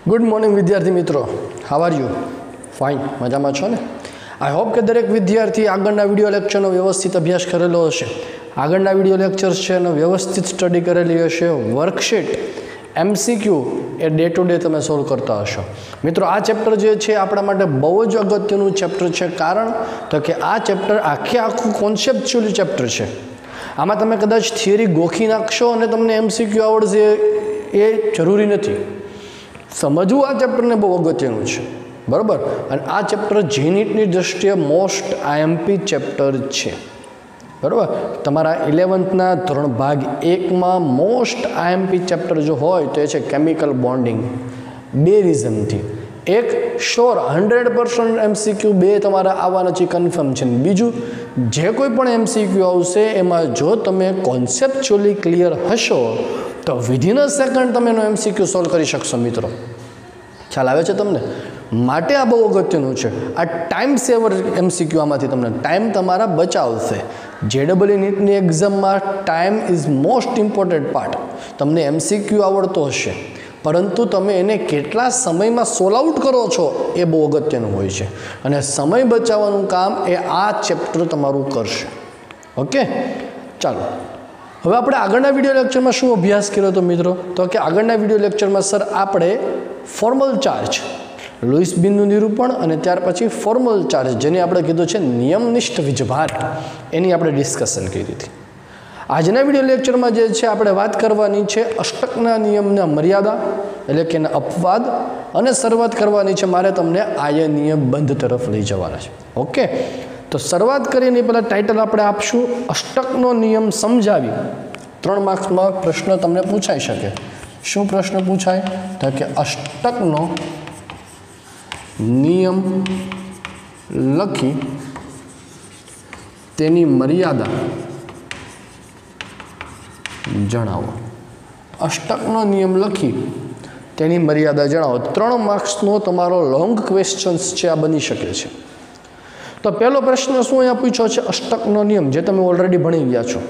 Good morning विद्यार्थी मित्रों, how are you? Fine, मजा में छो ने? आई होप के दरेक विद्यार्थी आगळना विडियो लेक्चरनो व्यवस्थित अभ्यास करेलो हशे। आगळना विडियो लेक्चर्स छे एनो व्यवस्थित स्टडी करेली हशे। Worksheet MCQ a day to day तमे सोल्व करता हशो। मित्रों, आ चेप्टर जे छे आपणा माटे बहु ज अगत्यनुं चेप्टर छे। कारण तो कि आ चेप्टर आखे आखुं कॉन्सेप्च्युअल चेप्टर छे। आमां तमे कदाच थियरी गोखी नाखशो अने तमने एमसीक्यू आवडशे ए जरूरी नथी। समझવું આ ચેપ્ટરને બહુ અગત્યનું છે, બરાબર। અને આ ચેપ્ટર જીનીટની દૃષ્ટિએ મોસ્ટ આઈએમપી ચેપ્ટર છે, બરાબર। તમારા 11થના ધોરણ ભાગ 1માં મોસ્ટ આઈએમપી ચેપ્ટર જો હોય તો એ છે કેમિકલ બોન્ડિંગ। બે રીઝનથી, એક શ્યોર 100% એમસીક્યુ બે તમારા આવવાના છે, કન્ફર્મ છે। બીજું, જે કોઈ પણ એમસીક્યુ આવશે એમાં જો તમે કોન્સેપ્ચ્યુઅલી ક્લિયર હશો तो विधिन अ सेकंड तमे एनो एमसीक्यू सॉल्व करी शकशो। मित्रों, ख्याल आवे छे तमने? माटे आ बहु अगत्यनुं छे। आ टाइम सेवर एमसीक्यू आमांथी तमने टाइम तमारा बचावशे। जेडबलई नीटनी एक्जाममां टाइम इज मोस्ट इम्पोर्टન્ટ पार्ट। तमने एमसीक्यू आवडतो हशे, परंतु तमे एने केटला समयमां सोल्व आउट करो छो ए बहु अगत्यनुं होय छे। अने समय बचाववानुं काम ए आ चेप्टर तमारुं करशे। ओके, चालो હવે આપણે આગળના વિડિયો લેક્ચરમાં શું અભ્યાસ કર્યો તો મિત્રો? તો કે આગળના વિડિયો લેક્ચરમાં સર આપણે ફોર્મલ ચાર્જ, લुईस બિનનું નિરૂપણ અને ત્યાર પછી ફોર્મલ ચાર્જ, જેને આપણે કીધું છે નિયમનિષ્ઠ વીજભાર, એની આપણે ડિસ્કશન કરી હતી। આજના વિડિયો લેક્ચરમાં જે છે આપણે વાત કરવાની છે અષ્ટકના નિયમના મર્યાદા, એટલે કે એના અપવાદ, અને શરૂઆત કરવાની છે મારે તમને આયનીય બંધ તરફ લઈ જવાના છે। ઓકે, तो शुरुआत करीने पहला टाइटल आपणे आपशुं अष्टकनो नियम समझावी। 3 मार्क्स में प्रश्न तमने पूछाई शके। शुं प्रश्न पूछाय? तो कि अष्टकनो नियम लखी तेनी मर्यादा जणावो। अष्टकनो नियम लखी तेनी मर्यादा जणावो। 3 मार्क्सनो तमारो लॉन्ग क्वेश्चन्स छे, आ बनी शके छे। तो पहलो प्रश्न शू अँ पूछो है अष्टकनो नियम, जे तमे ऑलरेडी भणी गया छो,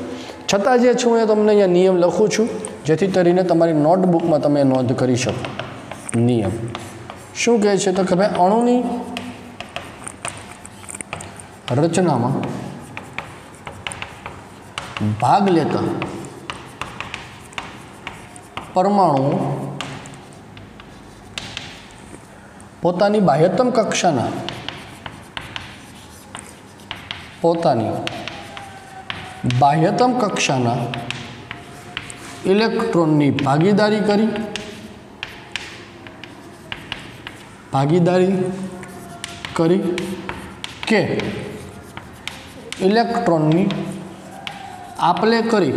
छतां जे छे हूँ तमने अँ नियम लखूँ छूँ, जेथी करीने तमारी नोटबुक में तमे नोंध करी शको। नियम शू कहे छे? तो कि भाई अणुनी रचना में भाग लेता परमाणुओ पोतानी बाह्यतम कक्षाना बाह्यतम कक्षाना इलेक्ट्रॉननी भागीदारी करी के इलेक्ट्रॉननी आपले करी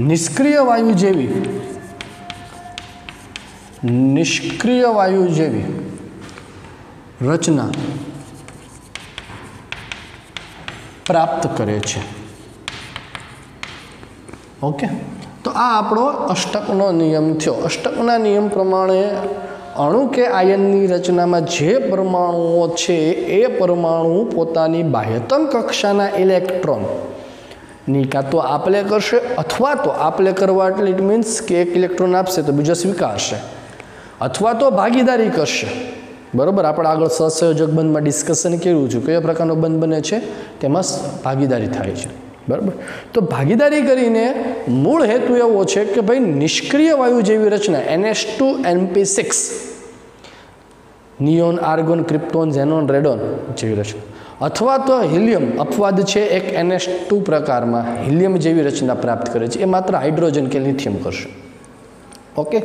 निष्क्रिय वायु जेवी रचना प्राप्त करे छे। ओके, तो आ आपणो अष्टकनो नियम थयो। अष्टकना नियम प्रमाणे अणु के आयननी रचना में जे परमाणुओ छे ए परमाणु पोतानी बाह्यतम कक्षाना इलेक्ट्रॉन नी का तो आपले करशे, अथवा तो आपले करवा एटले इट मीन्स के एक इलेक्ट्रॉन आपशे तो बीजो स्वीकारशे, अथवा तो भागीदारी करशे। बराबर, આપણે આગળ સહસંયોજક બંધમાં ડિસ્કશન કર્યું છે કયા પ્રકારનો બંધ બને છે, તેમાં ભાગીદારી થાય છે। બરાબર, તો ભાગીદારી કરીને મૂળ હેતુ એવો છે કે ભાઈ નિષ્ક્રિય વાયુ જેવી રચના NH2 NP6 neon, argon, krypton, xenon, radon જેવી રચના, અથવા તો હિલિયમ અપવાદ છે એક NH2 પ્રકારમાં હિલિયમ જેવી રચના પ્રાપ્ત કરે છે, એ માત્ર હાઇડ્રોજન કે લિથિયમ કરશે। ओके,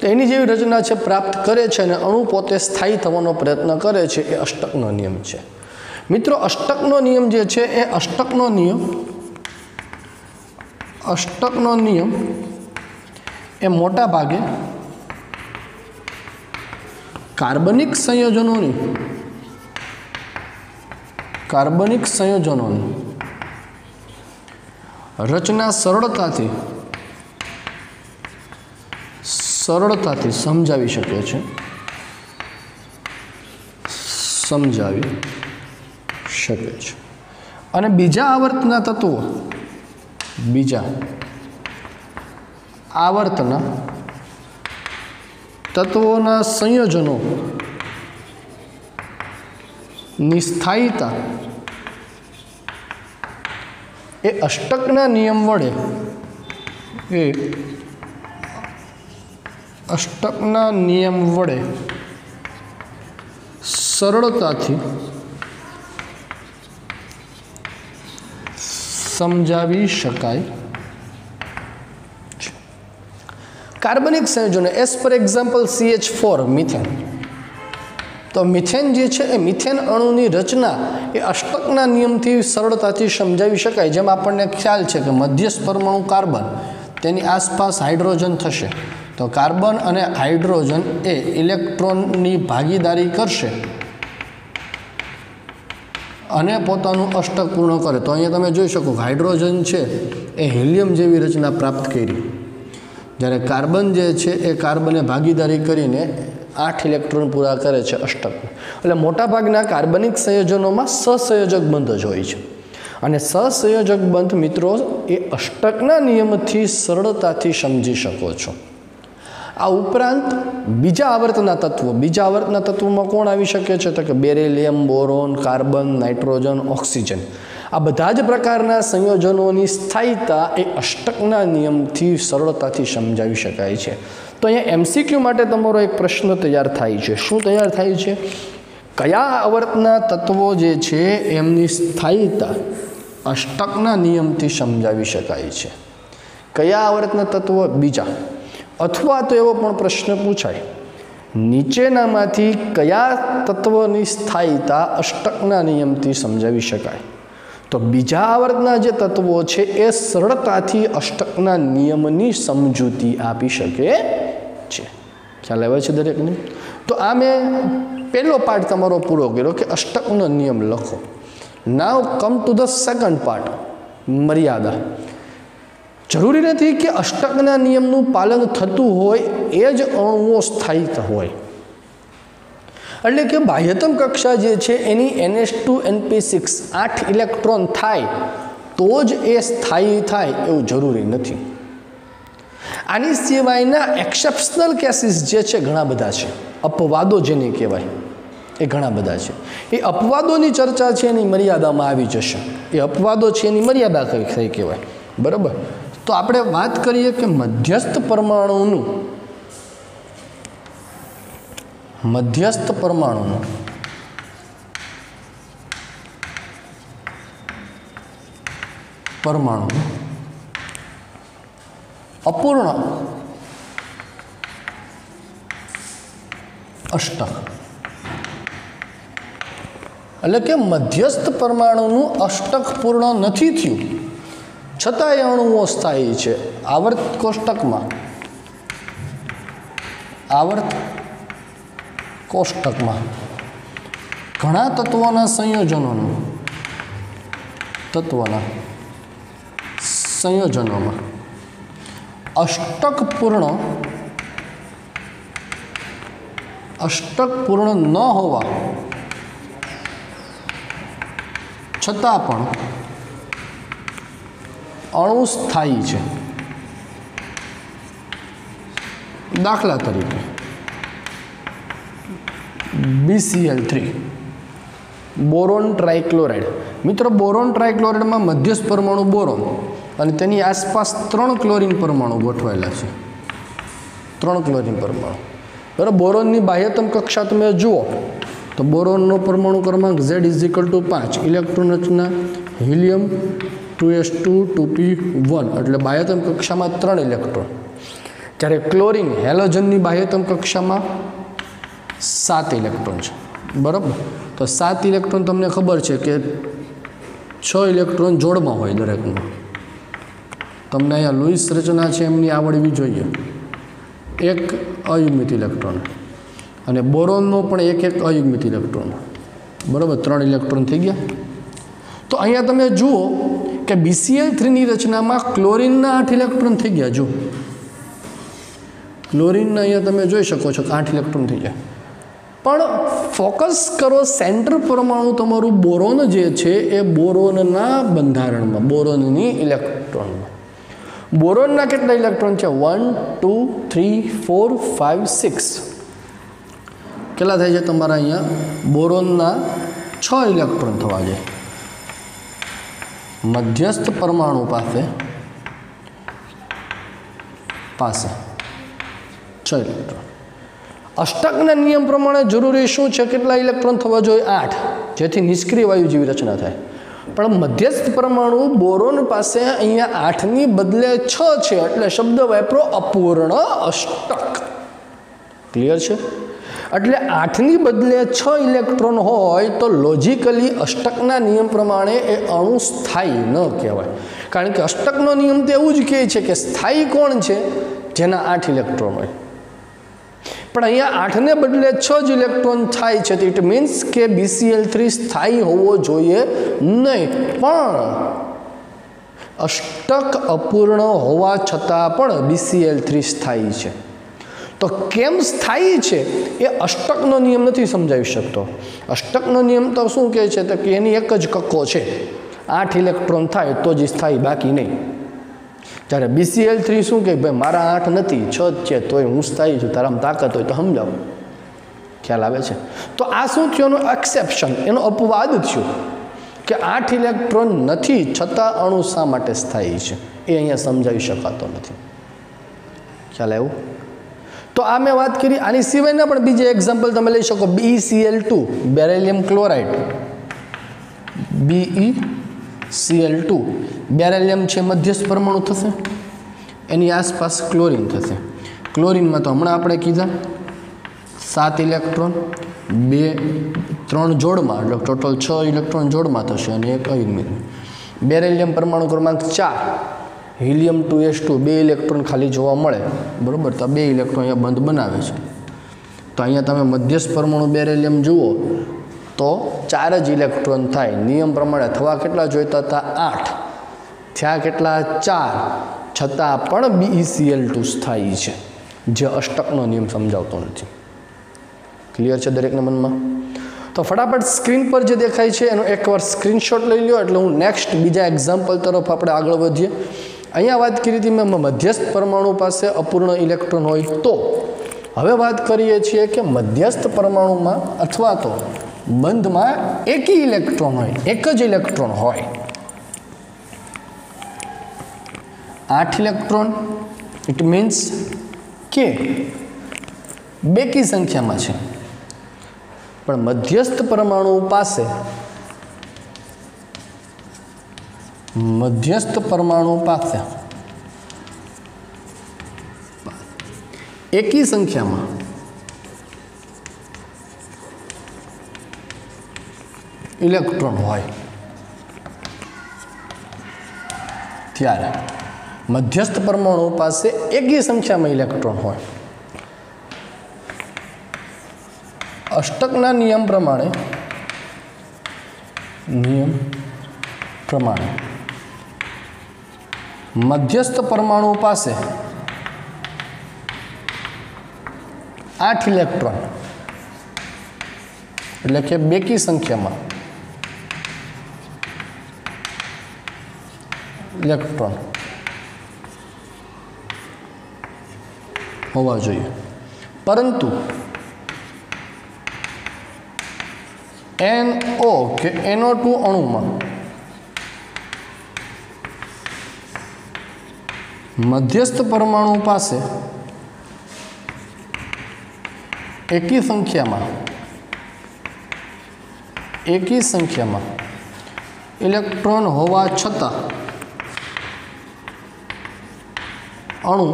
तो एनी जेवी रचना है प्राप्त करे छे ने अणु पोते स्थायी थवानो प्रयत्न करे छे, ए अष्टकनो नियम छे। मित्रों, अष्टकनो नियम जे छे ए अष्टकनो नियम ए मोटा भागे कार्बनिक संयोजनोनी रचना सरलताथी समझावी शके छे। અને બીજા આવર્તના તત્વો, બીજા આવર્તના તત્વોના સંયોજનો ની સ્થાયીતા એ અષ્ટકના નિયમ વડે સરળતાથી સમજાવી શકાય છે. કાર્બનિક સંયોજનો as for example CH4 methane. તો મિથેન જે છે એ મિથેન અણુની રચના એ અષ્ટકના નિયમથી સરળતાથી સમજાવી શકાય. જેમ આપણને ખ્યાલ છે કે મધ્યસ્થ પરમાણુ કાર્બન, તેની આસપાસ હાઇડ્રોજન થશે, તો કાર્બન અને હાઇડ્રોજન એ ઇલેક્ટ્રોનની ભાગીદારી કરશે અને પોતાનું અષ્ટક પૂર્ણ કરે. તો અહીંયા તમે જોઈ શકો હાઇડ્રોજન છે એ હિલિયમ જેવી રચના પ્રાપ્ત કરી, જ્યારે કાર્બન જે છે એ કાર્બને ભાગીદારી કરીને 8 ઇલેક્ટ્રોન પૂરા કરે છે અષ્ટક. એટલે મોટાભાગના કાર્બનિક સંયોજનોમાં સહસંયોજક બંધ જ હોય છે, અને સહસંયોજક બંધ મિત્રો એ અષ્ટકના નિયમથી સરળતાથી સમજી શકો છો. આ ઉપરાંત બીજા આવર્તના તત્વોમાં કોણ આવી શકે છે? તો કે beryllium, boron, carbon, nitrogen, oxygen. આ બધા જ પ્રકારના સંયોજનોની સ્થાયીતા એ અષ્ટકના નિયમથી સરળતાથી સમજાવી શકાય છે. તો અહીંયા MCQ માટે તમારો એક પ્રશ્ન તૈયાર થાય છે. શું તૈયાર થાય છે? કયા આવર્તના તત્વો જે છે એમની સ્થાયીતા અષ્ટકના નિયમથી સમજાવી શકાય છે? કયા આવર્તના તત્વો? બીજા. અથવા તો એવો પણ પ્રશ્ન પૂછાય, નીચેનામાંથી કયા તત્વની સ્થાયીતા અષ્ટકના નિયમથી સમજાવી શકાય? તો બીજા આવર્તના જે તત્વો છે એ સરળતાથી અષ્ટકના નિયમની સમજૂતી આપી શકે છે. ખ્યાલ આવે છે દરેકને? તો આ મેં પહેલો પાર્ટ તમારો પૂરો કર્યો કે અષ્ટકનો નિયમ લખો. Now come to the second part, મર્યાદા. જરૂરી નથી કે અષ્ટકના નિયમનું પાલન થતું હોય એ જ અણુઓ સ્થાયી હોય. એટલે કે બાહ્યતમ કક્ષા જે છે એની NH2NP6 8 ઇલેક્ટ્રોન થાય તો જ એ સ્થાયી થાય એવું જરૂરી નથી. આની સિવાયના એક્સેપ્શનલ કેસીસ જે છે ઘણા બધા છે, અપવાદો જેને કહેવાય એ ઘણા બધા છે. એ અપવાદોની ચર્ચા છે એની મર્યાદામાં આવી જશે. એ અપવાદો છે એની મર્યાદા કઈ કહેવાય, બરાબર? તો આપણે વાત કરીએ કે મધ્યસ્થ પરમાણુનું અપૂર્ણ અષ્ટક. એટલે કે મધ્યસ્થ પરમાણુનું અષ્ટક પૂર્ણ નથી થયું છતાં એ અણુઓ સ્થાયી છે. આવર્ત કોષ્ટકમાં ઘણા તત્વોના સંયોજનોમાં અષ્ટક પૂર્ણ ન હોવા છતાં પણ અણુ સ્થાયી છે. દાખલા તરીકે BCl3, બોરોન ટ્રાઇક્લોરાઇડ. મિત્રો, બોરોન ટ્રાઇક્લોરાઇડમાં મધ્યસ્થ પરમાણુ બોરોન અને તેની આસપાસ 3 ક્લોરીન પરમાણુ ગોઠવાયેલા છે. 3 ક્લોરીન પરમાણુ, બરાબર. બોરોનની બાહ્યતમ કક્ષા તમે જુઓ તો બોરોનનો પરમાણુ ક્રમાંક Z = 5, ઇલેક્ટ્રોન રચના હિલિયમ 2s2 2p1, એટલે બાહ્યતમ કક્ષામાં 3 ઇલેક્ટ્રોન. જ્યારે ક્લોરીન હેલોજનની બાહ્યતમ કક્ષામાં 7 ઇલેક્ટ્રોન છે, બરાબર. તો 7 ઇલેક્ટ્રોન તમને ખબર છે કે 6 ઇલેક્ટ્રોન જોડમાં હોય દરેકમાં. તમને અહીંયા લુઈસ રચના છે એમની આવડવી જોઈએ. 1 અયુગ્મિત ઇલેક્ટ્રોન અને બોરોનનો પણ 1 અયુગ્મિત ઇલેક્ટ્રોન, બરાબર. 3 ઇલેક્ટ્રોન થઈ ગયા. તો અહીંયા તમે જુઓ કે BCl3ની રચનામાં ક્લોરીનના 8 ઇલેક્ટ્રોન થઈ ગયા. જો ક્લોરીનના અહીંયા તમે જોઈ શકો છો કે 8 ઇલેક્ટ્રોન થઈ ગયા. પણ ફોકસ કરો સેન્ટર પરમાણુ તમારું બોરોન જે છે એ બોરોનના બંધારણમાં, બોરોનની ઇલેક્ટ્રોનમાં. બોરોનના કેટલા ઇલેક્ટ્રોન છે? 1 2 3 4 5 6. કેટલા થાય છે તમારા અહીંયા? બોરોનના 6 ઇલેક્ટ્રોન થવા જોઈએ. મધ્યસ્થ પરમાણુ પાસે 6 ઇલેક્ટ્રોન. અષ્ટકના નિયમ પ્રમાણે જરૂરી શું છે? કેટલા ઇલેક્ટ્રોન થવા જોઈએ? 8, જેથી નિષ્ક્રિય વાયુ જેવી રચના થાય. પણ મધ્યસ્થ પરમાણુ બોરોન પાસે અહીંયા 8ની બદલે 6 છે, એટલે શબ્દ વાપરો અપૂર્ણ અષ્ટક. ક્લિયર છે? એટલે 8ની બદલે 6 ઇલેક્ટ્રોન હોય તો લોજિકલી અષ્ટકના નિયમ પ્રમાણે એ અણુ સ્થાયી ન કહેવાય. કારણ કે અષ્ટકનો નિયમ તો એવું જ કહે છે કે સ્થાયી કોણ છે? જેના 8 ઇલેક્ટ્રોન હોય. પણ અહીંયા 8ને બદલે 6 જ ઇલેક્ટ્રોન થાય છે, તો ઇટ મીન્સ કે BCl3 સ્થાયી હોવો જોઈએ નહીં. પણ અષ્ટક અપૂર્ણ હોવા છતાં પણ BCl3 સ્થાયી છે. તો કેમ સ્થાયી છે એ અષ્ટકનો નિયમ નથી સમજાવી શકતો. અષ્ટકનો નિયમ તો શું કહે છે? તો કે એની એક જ કક્કો છે, 8 ઇલેક્ટ્રોન થાય તો જ સ્થાયી, બાકી નહીં. જ્યારે BCl3 શું કહે? ભાઈ મારા 8 નથી, 6 જ છે, તોય હું સ્થાયી છું, તારામાં તાકાત હોય તો સમજાવો. ખ્યાલ આવે છે? તો આ શું થયું? એનું એક્સેપ્શન, એનો અપવાદ થયું કે 8 ઇલેક્ટ્રોન નથી છતાં અણુ શા માટે સ્થાયી છે, એ અહીંયા સમજાવી શકાતો નથી. ખ્યાલ આવ્યો? તો આ મેં વાત કરી. આની સિવાયના પણ બીજા એક્ઝામ્પલ તમે લઈ શકો. BeCl2, beryllium chloride. BeCl2, beryllium છે, મધ્યસ્થ પરમાણુ થશે, એની આસપાસ ક્લોરીન થશે. ક્લોરીનમાં તો હમણાં આપણે કીધા 7 ઇલેક્ટ્રોન, 3 જોડમાં, એટલે ટોટલ 6 ઇલેક્ટ્રોન જોડમાં થશે અને એક અયુગ્મિક. બેરિલિયમ પરમાણુ ક્રમાંક 4, હિલિયમ 2s2, 2 ઇલેક્ટ્રોન ખાલી જોવા મળે, બરાબર? તો 2 ઇલેક્ટ્રોન અહીંયા બંધ બનાવે છે. તો અહીંયા તમે મધ્યસ્થ પરમાણુ બેરિલિયમ જુઓ તો 4 જ ઇલેક્ટ્રોન થાય. નિયમ પ્રમાણે થવા કેટલા જોઈતા હતા? 8. થયા કેટલા? 4. છતાં પણ BeCl2 સ્થાયી છે, જે અષ્ટકનો નિયમ સમજાવતો નથી. ક્લિયર છે દરેકના મનમાં? તો ફટાફટ સ્ક્રીન પર જે દેખાય છે એનો એકવાર સ્ક્રીનશોટ લઈ લો, એટલે હું નેક્સ્ટ બીજા એક્ઝામ્પલ તરફ આપણે આગળ વધીએ. અહીંયા વાત કરી હતી મેં મધ્યસ્થ પરમાણુ પાસે અપૂર્ણ ઇલેક્ટ્રોન હોય તો. હવે વાત કરીએ છીએ કે મધ્યસ્થ પરમાણુમાં અથવા તો બંધમાં એકી ઇલેક્ટ્રોન હોય, એક જ ઇલેક્ટ્રોન હોય. 8 ઇલેક્ટ્રોન, ઇટ મીન્સ કે બેકી સંખ્યામાં છે. પણ મધ્યસ્થ પરમાણુ પાસે એકી સંખ્યામાં ઇલેક્ટ્રોન હોય ત્યારે મધ્યસ્થ પરમાણુ પાસે એકી સંખ્યામાં ઇલેક્ટ્રોન હોય. અષ્ટકના નિયમ પ્રમાણે મધ્યસ્થ પરમાણુ પાસે 8 ઇલેક્ટ્રોન, એટલે કે બેકી સંખ્યામાં ઇલેક્ટ્રોન હોવા જોઈએ. પરંતુ NO કે NO2 અણુમાં મધ્યસ્થ પરમાણુ પાસે એકી સંખ્યામાં ઇલેક્ટ્રોન હોવા છતાં અણુ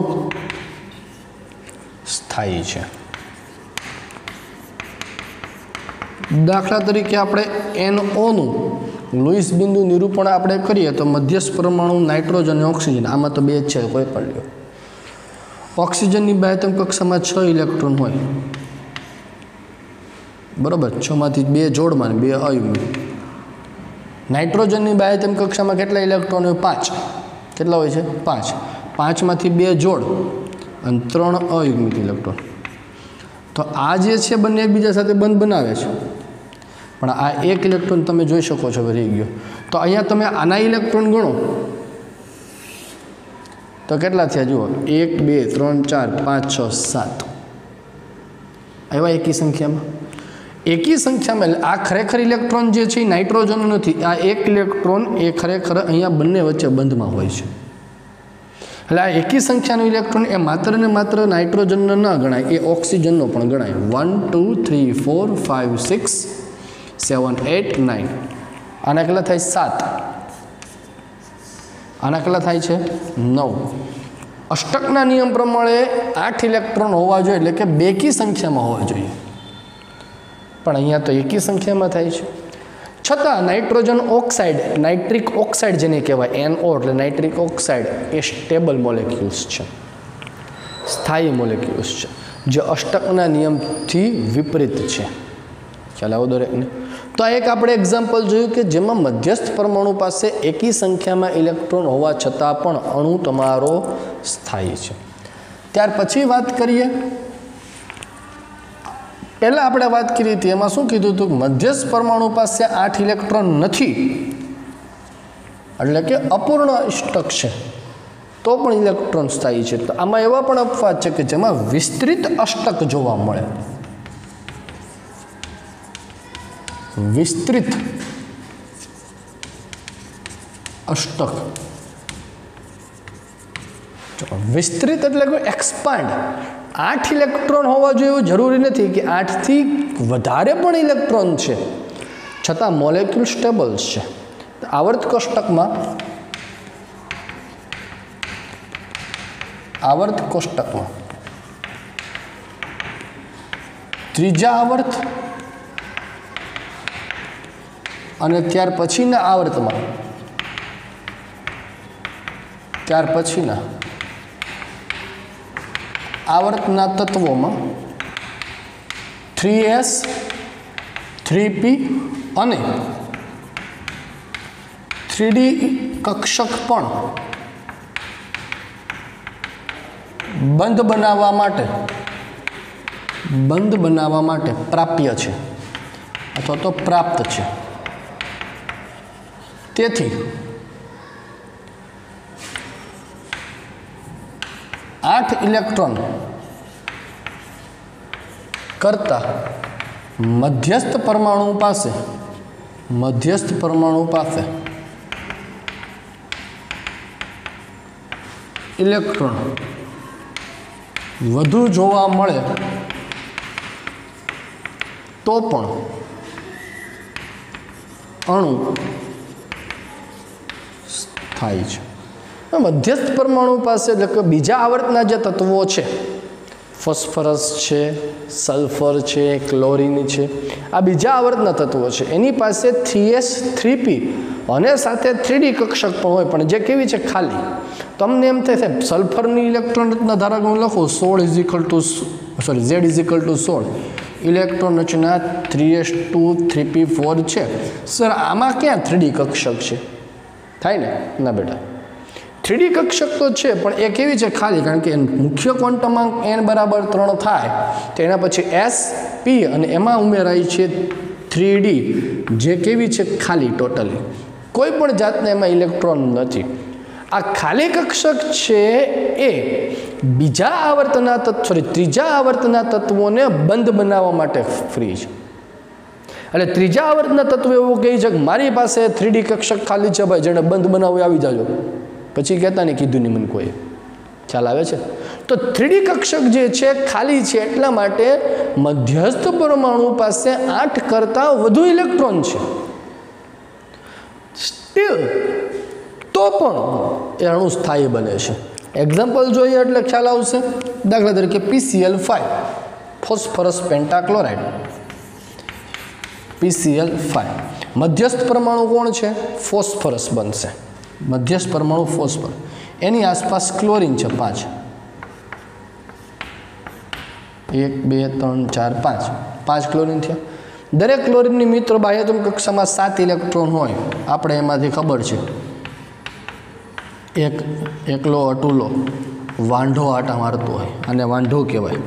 સ્થાયી છે. દાખલા તરીકે આપણે NO નું લુઈસ બિંદુ નિરૂપણ આપણે કરીએ તો મધ્યસ્થ પરમાણુ નાઇટ્રોજન અને ઓક્સિજન, આમાં તો 2 જ છે, કોઈ પણ લ્યો. ઓક્સિજનની બાહ્યતમ કક્ષામાં 6 ઇલેક્ટ્રોન હોય, બરાબર? 6 માંથી 2 જોડમાં 2 અયુગ્મિક. નાઇટ્રોજનની બાહ્યતમ કક્ષામાં કેટલા ઇલેક્ટ્રોન હોય? 5. કેટલા હોય છે? 5. 5 માંથી 2 જોડ અને 3 અયુગ્મિક ઇલેક્ટ્રોન. તો આ જે છે બંને એકબીજા સાથે બંધ બનાવે છે, પણ આ એક ઇલેક્ટ્રોન તમે જોઈ શકો છો રહી ગયો. તો અહીંયા તમે આના ઇલેક્ટ્રોન ગણો તો तो केटला थया जुओ 1 2 3 4 5 6 7 आव्या एकी संख्या में एकी संख्या में आ खरेखर इलेक्ट्रॉन जे छे नाइट्रोजन नथी आ एक इलेक्ट्रॉन ए खरेखर अहींया बंने वच्चे बंध में होय छे એટલે આ એકી સંખ્યાનો ઇલેક્ટ્રોન એ માત્ર ને માત્ર નાઇટ્રોજનનો ન ગણાય એ ઓક્સિજનનો પણ ગણાય 1 2 3 4 5 6 7 8 9 આના કેટલા થાય 7 આના કેટલા થાય છે 9 અષ્ટકના નિયમ પ્રમાણે 8 ઇલેક્ટ્રોન હોવા જોઈએ એટલે કે બેકી સંખ્યામાં હોવા જોઈએ પણ અહીંયા તો એકી સંખ્યામાં થાય છે छता नाइट्रोजन ऑक्साइड नाइट्रिक ऑक्साइड जेने कहेवाय NO એટલે नाइट्रिक ऑक्साइड ए स्टेबल मोलेक्युल्स छे स्थायी मोलेक्युल्स छे जे अष्टकना नियमथी विपरीत छे ख्याल आव्यो दरेकने तो आ एक आपणे एक्जाम्पल जोयुं के जेमां मध्यस्थ परमाणु पासे एकी संख्यामां इलेक्ट्रॉन होवा छतां पण अणु तमारो स्थायी छे त्यार पछी वात करीए पहला आपणे बात करी थी एमां शुं कीधुं हतुं मध्यस्थ परमाणु पासे 8 इलेक्ट्रॉन नथी एटले के अपूर्ण अष्टक छे तो पण इलेक्ट्रॉन स्थायी छे तो आमां एवा पण अपवाद छे के जेमां विस्तृत अष्टक जोवा मळे विस्तृत अष्टक विस्तृत एटले के एक्सपांड 8 इलेक्ट्रॉन होवा जोईए जरूरी नहीं कि 8 थी वधारे पण इलेक्ट्रॉन छे छतां मोलेक्युल स्टेबल्स छे आवर्त कोष्टक में त्रीजा आवर्त अने त्यार पछीना आवर्त में त्यार पछीना आवर्तना तत्वों में 3s 3p अने 3d कक्षक पण बंध बनावा माटे प्राप्य छे अथवा तो प्राप्त छे तेथी 8 इलेक्ट्रॉन करता मध्यस्थ परमाणु पासे इलेक्ट्रॉन વધુ જોવા મળે તો પણ અણુ સ્થાયી છે मध्यस्थ परमाणु पास बीजा आवर्तना जे तत्वों है फॉस्फरस है सल्फर है क्लोरीन है आ बीजा आवर्तना तत्वों है एनी पासे 3s 3p और साथ 3d कक्षक पण होय पण जे केवी छे खाली तमने एम थे सल्फरनी इलेक्ट्रॉन रचना धारा हूँ लखूँ 16 इलेक्ट्रॉन रचना 3s2 3p4 है सर आमा क्या 3d कक्षक है थाय ने ना बेटा 3D कक्षक तो है पण ए केवी छे खाली कारण के मुख्य क्वॉन्टम अंक n बराबर 3 थाय तो एना पछी s p अने एमां उमेराय छे 3D जे केवी छे खाली टोटली कोई पण जातना एमां इलेक्ट्रॉन नथी आ खाली कक्षक छे ए बीजा आवर्तना तत्व त्रीजा आवर्तना तत्वोने बंध बनावा माटे फ्री छे એટલે ત્રીજા આવર્તના તત્વ એવું કહે છે કે મારી પાસે 3D કક્ષક ખાલી છે ભાઈ જેને બંધ બનાવવું આવી જાજો પછી કહેતા નહીં કીધું નહીં મને કોઈ ખ્યાલ આવે છે તો 3D કક્ષક જે છે ખાલી છે એટલા માટે મધ્યસ્થ પરમાણુ પાસે 8 કરતાં વધુ ઇલેક્ટ્રોન છે સ્ટીલ તો પણ એ અણુ સ્થાયી બને છે એક્ઝામ્પલ જોઈએ એટલે ખ્યાલ આવશે દાખલા તરીકે PCl5 ફોસ્ફરસ પેન્ટાક્લોરાઇડ PCl5 मध्यस्थ परमाणु कौन है फॉस्फरस बनसे मध्यस्थ परमाणु फॉस्फर एनी आसपास क्लोरीन है 5 1 2 3 4 5 क्लोरीन थे दरेक क्लोरीन नी मित्र बाह्यतम कक्षा में 7 इलेक्ट्रॉन होय आपणे एमांथी खबर छे एक एकलो अटूलो वांढो आटा मारतो होय अने वांढो कहेवाय 2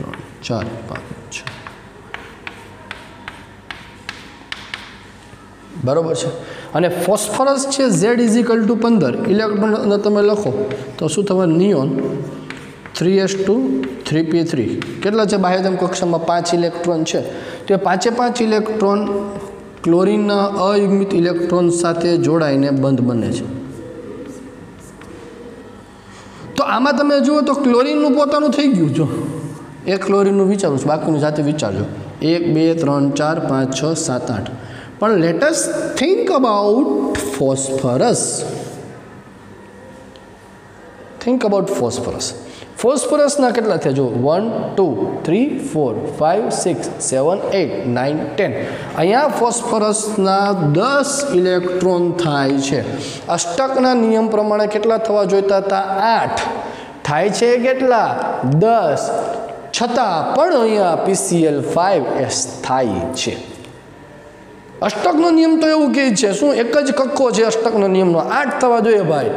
3 4 5 6 बराबर है અને ફોસ્ફરસ છે Z = 15 ઇલેક્ટ્રોન તમે લખો તો શું થવા નિયોન 3s2 3p3 કેટલા છે બાહ્યતમ કક્ષામાં 5 ઇલેક્ટ્રોન છે તો 5 ઇલેક્ટ્રોન ક્લોરીનના અયુગ્મિત ઇલેક્ટ્રોન સાથે જોડાઈને બંધ બને છે તો આમાં તમે જુઓ તો ક્લોરીનનું પોતાનું થઈ ગયું જો એક ક્લોરીનનું વિચારું છું બાકીનું જાતે વિચારજો 1 2 3 4 5 6 7 8 પણ let us think about phosphorus ફોસ્ફરસના કેટલા થયા જો 1 2 3 4 5 6 7 8 9 10 અહીંયા ફોસ્ફરસના 10 ઇલેક્ટ્રોન થાય છે અષ્ટકના નિયમ પ્રમાણે કેટલા થવા જોઈતા હતા 8 થાય છે કેટલા 10 છતાં પણ અહીંયા PCl5S થાય છે અષ્ટકનો નિયમ તો એવું કહે છે શું એક જ કક્કો છે અષ્ટકનો નિયમનો 8 થવા જોઈએ ભાઈ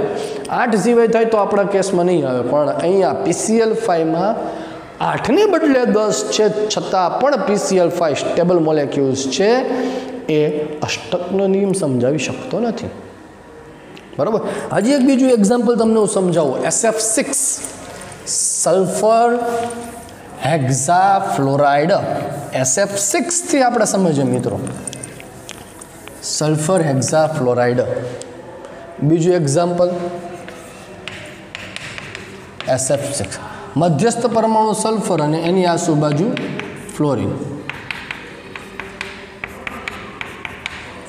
8 સિવાય થાય તો આપણા કેસમાં નહીં આવે પણ અહીંયા PCl5માં 8 ને બદલે 10 છે છતાં પણ PCl5 સ્ટેબલ મોલેક્યુલ્સ છે એ અષ્ટકનો નિયમ સમજાવી શકતો નથી બરાબર હજી એક બીજું એક્ઝામ્પલ તમને હું સમજાવું SF6 સલ્ફર હેક્ઝાફ્લોરાઇડ SF6 થી આપણે સમજીએ મિત્રો સલ્ફર હેક્ઝાફ્લોરાઇડ બીજું એક્ઝામ્પલ SF6 મધ્યસ્થ પરમાણુ સલ્ફર અને એની આજુબાજુ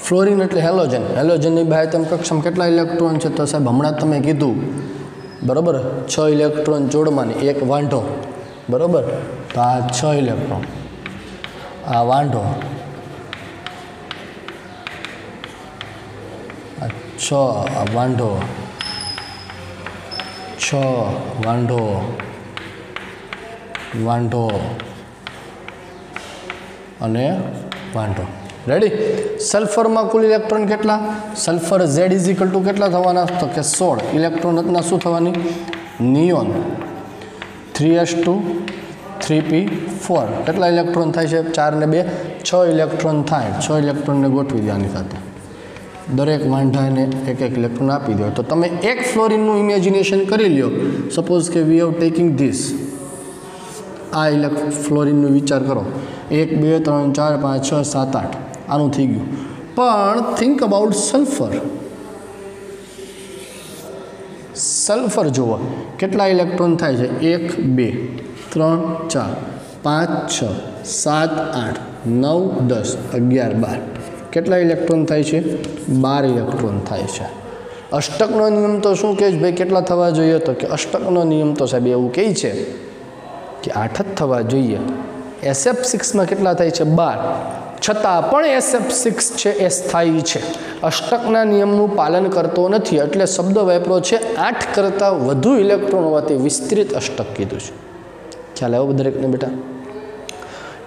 ફ્લોરિન એટલે હેલોજનની બાહ્યતમ કક્ષામાં કેટલા ઇલેક્ટ્રોન છે તો સાહેબ હમણાં તમે કીધું બરાબર 6 ઇલેક્ટ્રોન જોડવાની એક વાંઢો બરાબર તો આ 6 ઇલેક્ટ્રોન આ વાંઢો 6 વાંઢો 6 વાંઢો અને વાંઢો રેડી સલ્ફરમાં કુલ ઇલેક્ટ્રોન કેટલા સલ્ફર Z = કેટલા થવાના તો કે 16 ઇલેક્ટ્રોન રચના શું થવાની નિયોન 3s2 3p4 કેટલા ઇલેક્ટ્રોન થાય છે 4 ને 2 6 ઇલેક્ટ્રોન થાય 6 ઇલેક્ટ્રોનને ગોઠવી દો આની સાથે દરેક વાંઢાને એક ઇલેક્ટ્રોન આપી દો તો તમે એક ફ્લોરિનનું ઇમેજિનેશન કરી લ્યો સપોઝ કે વી હેવ ટેકિંગ ધીસ આ ફ્લોરિનનું વિચાર કરો 1 2 3 4 5 6 7 8 આનું થઈ ગયું પણ થિંક અબાઉટ સલ્ફર જુઓ કેટલા ઇલેક્ટ્રોન થાય છે 1 2 3 4 5 6 7 8 9 10 11 12 કેટલા ઇલેક્ટ્રોન થાય છે 12 ઇલેક્ટ્રોન થાય છે અષ્ટકનો નિયમ તો શું કહે છે ભાઈ કેટલા થવા જોઈએ તો કે અષ્ટકનો નિયમ તો સાહેબ એવું કહે છે કે 8 જ થવા જોઈએ SF6માં કેટલા થાય છે 12 છતાં પણ SF6 છે એ સ્થાયી છે અષ્ટકના નિયમનું પાલન કરતો નથી એટલે શબ્દ વાપરો છે 8 કરતાં વધુ ઇલેક્ટ્રોન હોવાથી વિસ્તૃત અષ્ટક કીધું છે ખ્યાલ આવ્યો દરેકને બેટા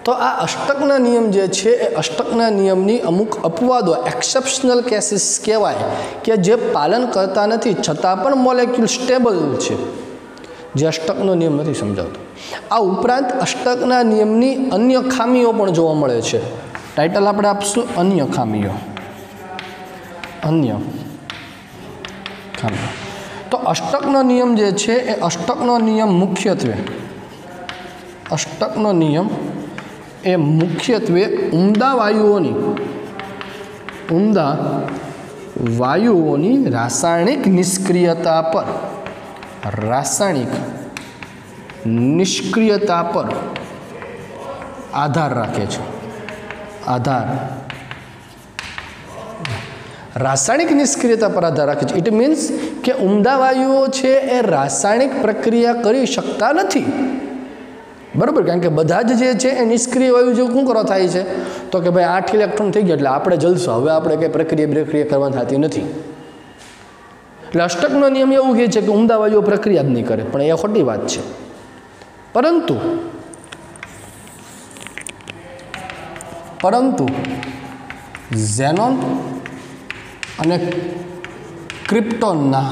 તો આ અષ્ટકના નિયમ જે છે એ અષ્ટકના નિયમની અમુક અપવાદો એક્સેપ્શનલ કેસીસ કહેવાય કે જે પાલન કરતા નથી છતાં પણ મોલેક્યુલ સ્ટેબલ છે જે અષ્ટકનો નિયમ નથી સમજાવતો આ ઉપરાંત અષ્ટકના નિયમની અન્ય ખામીઓ પણ જોવા મળે છે ટાઇટલ આપણે આપશું અન્ય ખામીઓ તો અષ્ટકનો નિયમ જે છે એ અષ્ટકનો નિયમ મુખ્યત્વે ઉમદા વાયુઓની રાસાયણિક નિષ્ક્રિયતા પર આધાર રાખે છે રાસાયણિક નિષ્ક્રિયતા પર આધાર રાખે છે ઇટ મીન્સ કે ઉમદા વાયુઓ છે એ રાસાયણિક પ્રક્રિયા કરી શકતા નથી બરાબર કારણ કે બધા જ જે છે એ નિષ્ક્રિય વાયુ જેવું શું કરવા થાય છે તો કે ભાઈ 8 ઇલેક્ટ્રોન થઈ ગયા એટલે આપણે જલસો હવે આપણે કંઈ પ્રક્રિયા કરવાની થતી નથી એટલે અષ્ટકનો નિયમ એવું કહે છે કે ઉમદા વાયુઓ પ્રક્રિયા જ નહીં કરે પણ એ ખોટી વાત છે પરંતુ ઝેનોન અને ક્રિપ્ટોનના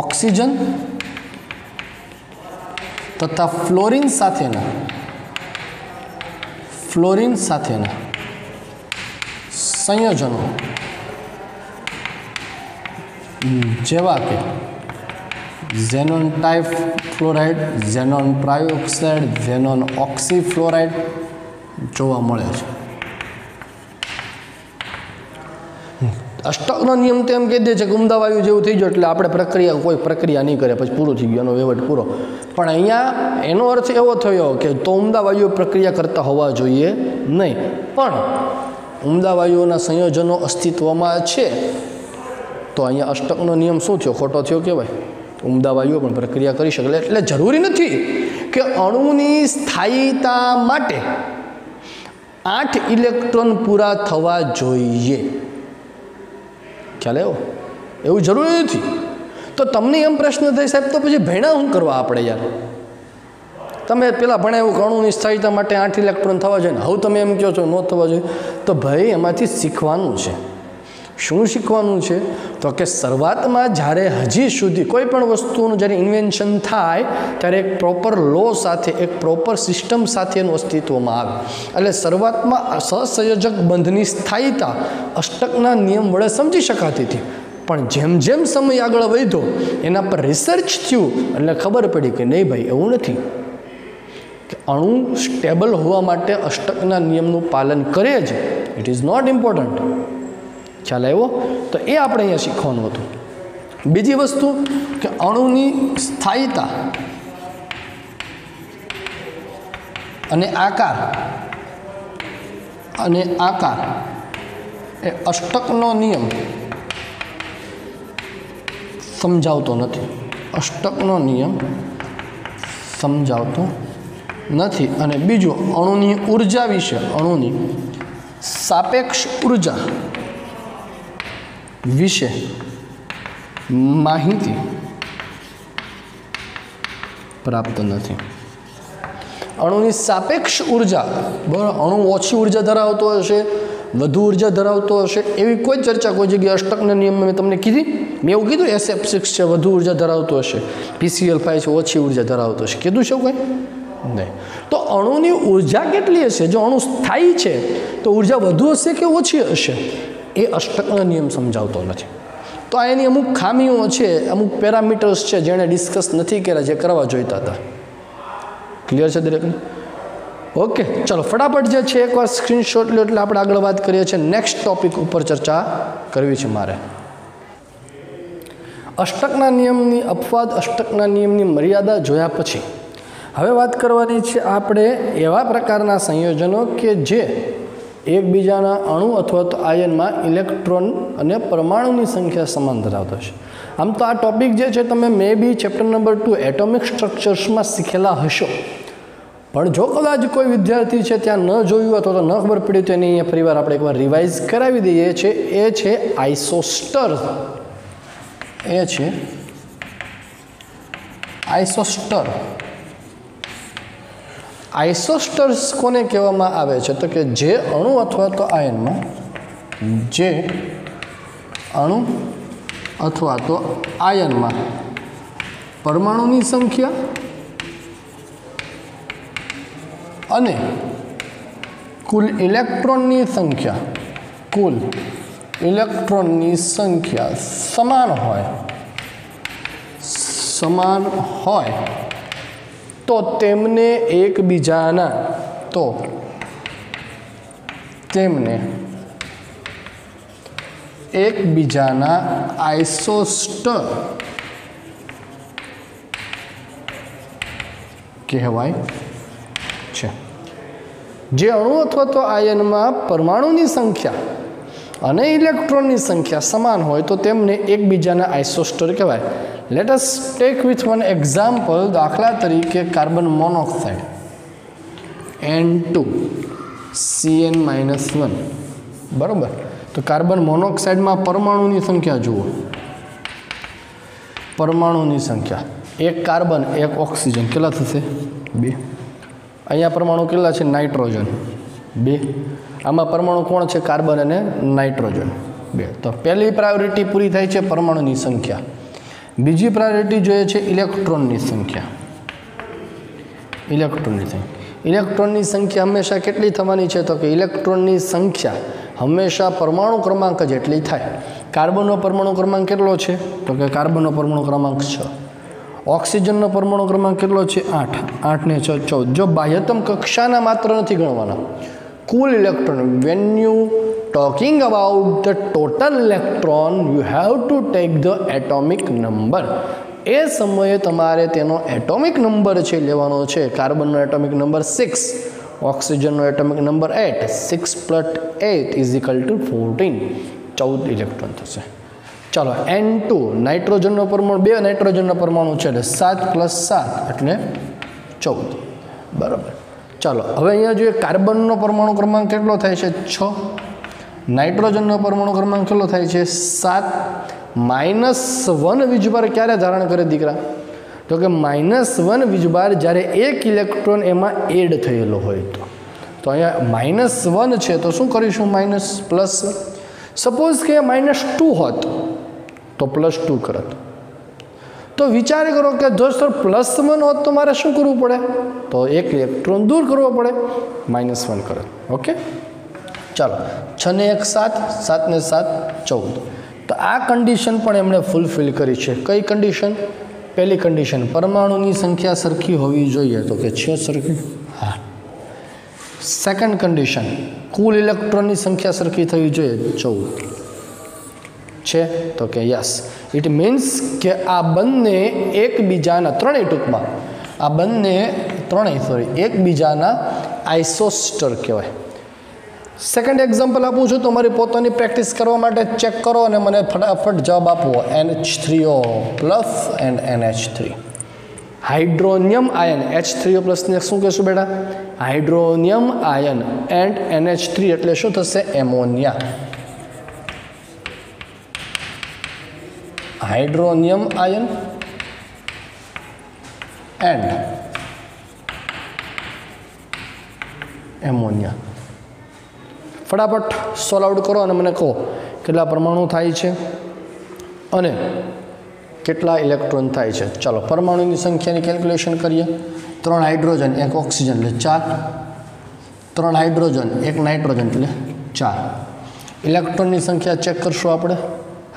ઓક્સિજન તથા ફ્લોરિન સાથેના સંયોજનો જેવા કે xenon type fluoride, xenon trioxide, xenon oxyfluoride જોવા મળે છે. અષ્ટકનો નિયમ તો એમ કહી દે છે કે ઉમદા વાયુ જેવું થઈ ગયું એટલે આપણે કોઈ પ્રક્રિયા નહીં કરે, પછી પૂરું થઈ ગયું, એનો વહીવટ પૂરો. પણ અહીંયા એનો અર્થ એવો થયો કે તો ઉમદા વાયુઓ પ્રક્રિયા કરતા હોવા જોઈએ નહીં, પણ ઉમદા વાયુઓના સંયોજનો અસ્તિત્વમાં છે. તો અહીંયા અષ્ટકનો નિયમ શું થયો? ખોટો થયો કહેવાય. ઉમદા વાયુઓ પણ પ્રક્રિયા કરી શકે. એટલે જરૂરી નથી કે અણુની સ્થાયીતા માટે 8 ઇલેક્ટ્રોન પૂરા થવા જોઈએ. ખ્યાલ આવ્યો? એવું જરૂરી નથી. તો તમને એમ પ્રશ્ન થાય, સાહેબ તો પછી ભણ્યા શું કરવા આપણે યાર? તમે પહેલાં ભણ્યા એવું અણુની સ્થાયીતા માટે 8 ઇલેક્ટ્રોન થવા જોઈએ ને, હવે તમે એમ કહો છો ન થવા જોઈએ. તો ભાઈ એમાંથી શીખવાનું છે. શું શીખવાનું છે? તો કે શરૂઆતમાં જ્યારે હજી સુધી કોઈ પણ વસ્તુનું જ્યારે ઇન્વેન્શન થાય ત્યારે એક પ્રોપર લો સાથે, એક પ્રોપર સિસ્ટમ સાથે એનું અસ્તિત્વમાં આવે. એટલે શરૂઆતમાં સહસંયોજક બંધની સ્થાયીતા અષ્ટકના નિયમ વડે સમજી શકાતી હતી, પણ જેમ જેમ સમય આગળ વધ્યો એના પર રિસર્ચ થયું એટલે ખબર પડી કે નહીં ભાઈ, એવું નથી કે અણુ સ્ટેબલ હોવા માટે અષ્ટકના નિયમનું પાલન કરે જ. It is not important. ખ્યાલ આવ્યો? તો એ આપણે અહીંયા શીખવાનું હતું. બીજી વસ્તુ કે અણુની સ્થાયીતા અને આકાર એ અષ્ટકનો નિયમ સમજાવતો નથી. અષ્ટકનો નિયમ સમજાવતો નથી. અને બીજું, અણુની ઉર્જા વિશે, અણુની સાપેક્ષ ઉર્જા વિશે માહિતી પ્રાપ્ત નથી. અણુની સાપેક્ષ ઉર્જા, બરાબર, અણુ ઓછી ઉર્જા ધરાવતો હશે, વધુ ઉર્જા ધરાવતો હશે, એવી કોઈ ચર્ચા કોઈ જગ્યાએ અષ્ટકના નિયમમાં મેં તમને કીધી? મેં એવું કીધું SF6 છે વધુ ઉર્જા ધરાવતો હશે, PCl5 છે ઓછી ઉર્જા ધરાવતો હશે, કીધું છે એવું કંઈ નહીં. તો અણુની ઉર્જા કેટલી હશે? જો અણુ સ્થાયી છે તો ઉર્જા વધુ હશે કે ઓછી હશે? એ અષ્ટકનો નિયમ સમજાવતો નથી. તો આ એની અમુક ખામીઓ છે, અમુક પેરામીટર્સ છે જેણે ડિસ્કસ નથી કર્યા, જે કરવા જોઈતા હતા. ક્લિયર છે દરેકને? ઓકે, ચલો ફટાફટ જે છે એકવાર સ્ક્રીનશોટ લો એટલે આપણે આગળ વાત કરીએ છીએ. નેક્સ્ટ ટોપિક ઉપર ચર્ચા કરવી છે મારે. અષ્ટકના નિયમની અપવાદ, અષ્ટકના નિયમની મર્યાદા જોયા પછી હવે વાત કરવાની છે આપણે એવા પ્રકારના સંયોજનો કે જે એકબીજાના અણુ અથવા તો આયનમાં ઇલેક્ટ્રોન અને પરમાણુની સંખ્યા સમાન ધરાવતા છે. આમ તો આ ટોપિક જે છે તમે મે બી ચેપ્ટર નંબર 2 એટોમિક સ્ટ્રક્ચર્સમાં શીખેલા હશો, પણ જો કદાચ કોઈ વિદ્યાર્થી છે ત્યાં ન જોયું અથવા તો ન ખબર પડી તો એની અહીંયા ફરીવાર આપણે એકવાર રિવાઇઝ કરાવી દઈએ છીએ. એ છે આઇસોસ્ટર્સ. એ છે આઇસોસ્ટર. આઇસોસ્ટર્સ કોને કહેવામાં આવે છે? તો કે જે અણુ અથવા તો આયનમાં, જે અણુ અથવા તો આયનમાં પરમાણુની સંખ્યા અને કુલ ઇલેક્ટ્રોનની સંખ્યા સમાન હોય તો તેમને એકબીજાના આઇસોસ્ટર કહેવાય છે. જે અણુ અથવા તો આયનમાં પરમાણુની સંખ્યા અને ઇલેક્ટ્રોનની સંખ્યા સમાન હોય તો તેમને એકબીજાના આઇસોસ્ટર કહેવાય. Let us take with one example. દાખલા તરીકે કાર્બન મોનોક્સાઇડ N2CN-1, બરાબર. તો કાર્બન મોનોક્સાઇડમાં પરમાણુની સંખ્યા જુઓ. પરમાણુની સંખ્યા, એક કાર્બન એક ઓક્સિજન, કેટલા થશે? 2. અહીંયા પરમાણુ કેટલા છે? નાઇટ્રોજન 2. આમાં પરમાણુ કોણ છે? કાર્બન અને નાઇટ્રોજન 2. તો પહેલી પ્રાયોરિટી પૂરી થાય છે પરમાણુની સંખ્યા. બીજી પ્રાયોરિટી જોઈએ છે ઇલેક્ટ્રોનની સંખ્યા. ઇલેક્ટ્રોનની સંખ્યા હંમેશા કેટલી થવાની છે? તો કે ઇલેક્ટ્રોનની સંખ્યા હંમેશા પરમાણુ ક્રમાંક જેટલી થાય. કાર્બનનો પરમાણુ ક્રમાંક કેટલો છે? તો કે કાર્બનનો પરમાણુ ક્રમાંક 6. ઓક્સિજનનો પરમાણુ ક્રમાંક કેટલો છે? 8. 8 ને 6 14. જો બાહ્યતમ કક્ષાના માત્ર નથી ગણવાના, કુલ electron. When you talking about the total electron you have to take the atomic number. એ સમયે તમારે તેનો એટોમિક નંબર છે લેવાનો છે. કાર્બનનો એટોમિક નંબર 6, ઓક્સિજનનો એટોમિક નંબર 8. 6 + 8 = 14. 14 ઇલેક્ટ્રોન થશે. ચાલો N2 નાઇટ્રોજનનો પરમાણુ, 2 નાઇટ્રોજનનો પરમાણુ છે એટલે 7 + 7 એટલે 14. બરાબર. ચાલો હવે અહીંયા જોઈએ કાર્બનનો પરમાણુ ક્રમાંક કેટલો થાય છે? 6. નાઇટ્રોજનનો પરમાણુ ક્રમાંક કેટલો થાય છે? 7. -1 વીજભાર ક્યારે ધારણ કરે દીકરા? તો કે -1 વીજભાર જ્યારે એક ઇલેક્ટ્રોન એમાં એડ થયેલો હોય તો અહીંયા -1 છે તો શું કરીશું? Minus plus. સપોઝ કે -2 હોત તો +2 કરત. તો વિચાર કરો કે જો સર +1 હોત તો મારે શું કરવું પડે? તો એક ઇલેક્ટ્રોન દૂર કરવો પડે, -1 કરત. ઓકે, ચાલો 6 ને 1 7, 7 ને 7 14. તો આ કન્ડિશન પણ એમણે ફૂલફિલ કરી છે. કઈ કન્ડિશન? પહેલી કન્ડિશન પરમાણુની સંખ્યા સરખી હોવી જોઈએ, તો કે છે સરખી. હા. સેકન્ડ કન્ડિશન કુલ ઇલેક્ટ્રોનની સંખ્યા સરખી થવી જોઈએ, 14 છે, તો કે યસ. ઇટ મીન્સ કે આ બંને એકબીજાના ટૂંકમાં આ બંને એકબીજાના આઇસોસ્ટર કહેવાય. સેકન્ડ એક્ઝામ્પલ આપું છું, તમારી પોતાની પ્રેક્ટિસ કરવા માટે ચેક કરો અને મને ફટાફટ જવાબ આપો. NH3O plus and NH3. Hydronium ion H3O+ ને શું કહેશું બેટા? હાઇડ્રોનિયમ આયન એન્ડ NH3 એટલે શું થશે? Ammonia. Hydronium ion and ammonia. ફટાફટ સોલ્વ આઉટ કરો અને મને કહો કેટલા પરમાણુ થાય છે અને કેટલા ઇલેક્ટ્રોન થાય છે. ચાલો પરમાણુની સંખ્યાની કેલ્ક્યુલેશન કરીએ. 3 હાઇડ્રોજન 1 ઓક્સિજન એટલે 4. 3 હાઇડ્રોજન 1 નાઇટ્રોજન એટલે 4. ઇલેક્ટ્રોનની સંખ્યા ચેક કરશું આપણે.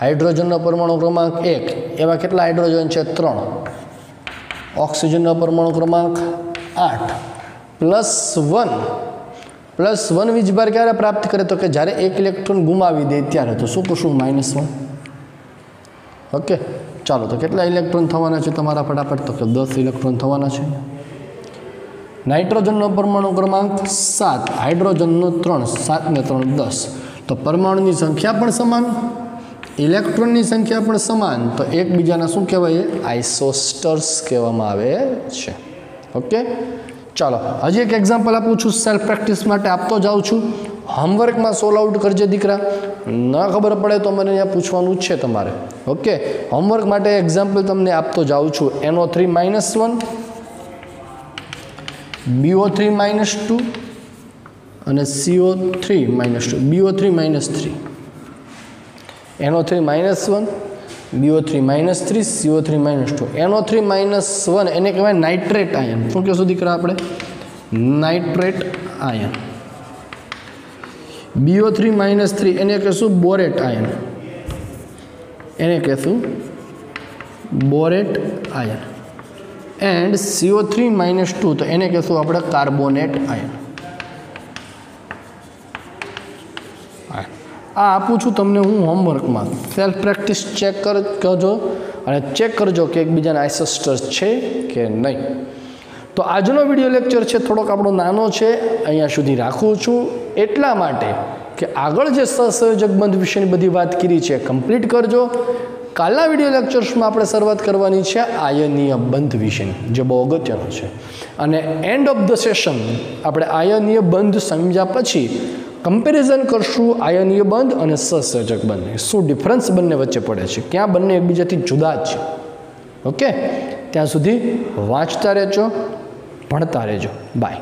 હાઇડ્રોજનનો પરમાણુ ક્રમાંક 1, એવા કેટલા હાઇડ્રોજન છે? 3. ઓક્સિજનનો પરમાણુ ક્રમાંક 8 +1 વીજભાર ક્યારે પ્રાપ્ત કરે? તો કે જ્યારે એક ઇલેક્ટ્રોન ગુમાવી દે ત્યારે. તો શું કરશું? -1. ઓકે, ચાલો તો કેટલા ઇલેક્ટ્રોન થવાના છે તમારા ફટાફટ? તો કે 10 ઇલેક્ટ્રોન થવાના છે. નાઇટ્રોજનનો પરમાણુ ક્રમાંક 7, હાઇડ્રોજનનો 3, 7 ને 3 10. તો પરમાણુની સંખ્યા પણ સમાન, ઇલેક્ટ્રોનની સંખ્યા પણ સમાન, તો એકબીજાના શું કહેવાય? આઇસોસ્ટર્સ કહેવામાં આવે છે. ઓકે, ચાલો હજી એક એક્ઝામ્પલ આપું છું. સેલ્ફ પ્રેક્ટિસ માટે આપતો જાઉં છું. હોમવર્કમાં સોલ્વ આઉટ કરજે દીકરા. ન ખબર પડે તો મને અહીંયા પૂછવાનું જ છે તમારે. ઓકે, હોમવર્ક માટે એક્ઝામ્પલ તમને આપતો જાઉં છું. NO3 -1, BO3 -2 અને CO3 -2. BO3 -3, NO3 -1, BO3 -3, CO3 -2. NO3 -1 એને કહેવાય નાઇટ્રેટ આયન. શું કહેશું દીકરા આપણે? Nitrate ion. BO3 -3 એને કહેશું બોરેટ આયન. એને કહેશું બોરેટ આયન. એન્ડ CO3 -2 તો એને કહેશું આપણે કાર્બોનેટ આયન. આ આપું છું તમને હું હોમવર્કમાં. સેલ્ફ પ્રેક્ટિસ ચેક કરજો અને ચેક કરજો કે એકબીજાના આઇસોસ્ટર્સ છે કે નહીં. તો આજનો વિડીયો લેક્ચર છે થોડોક આપણો નાનો છે, અહીંયા સુધી રાખું છું એટલા માટે કે આગળ જે સહસંયોજક બંધ વિશેની બધી વાત કરી છે કમ્પ્લીટ કરજો. કાલના વિડીયો લેક્ચર્સમાં આપણે શરૂઆત કરવાની છે આયનીય બંધ વિશેની, જે બહુ અગત્યનો છે. અને એન્ડ ઓફ ધ સેશન આપણે આયનીય બંધ સમજ્યા પછી કમ્પેરિઝન કરશું આયનીય બંધ અને સહસંયોજક બંધ. શું ડિફરન્સ બંને વચ્ચે પડે છે, ક્યાં બંને એકબીજાથી જુદા જ છે. ઓકે, ત્યાં સુધી વાંચતા રહેજો, ભણતા રહેજો. બાય.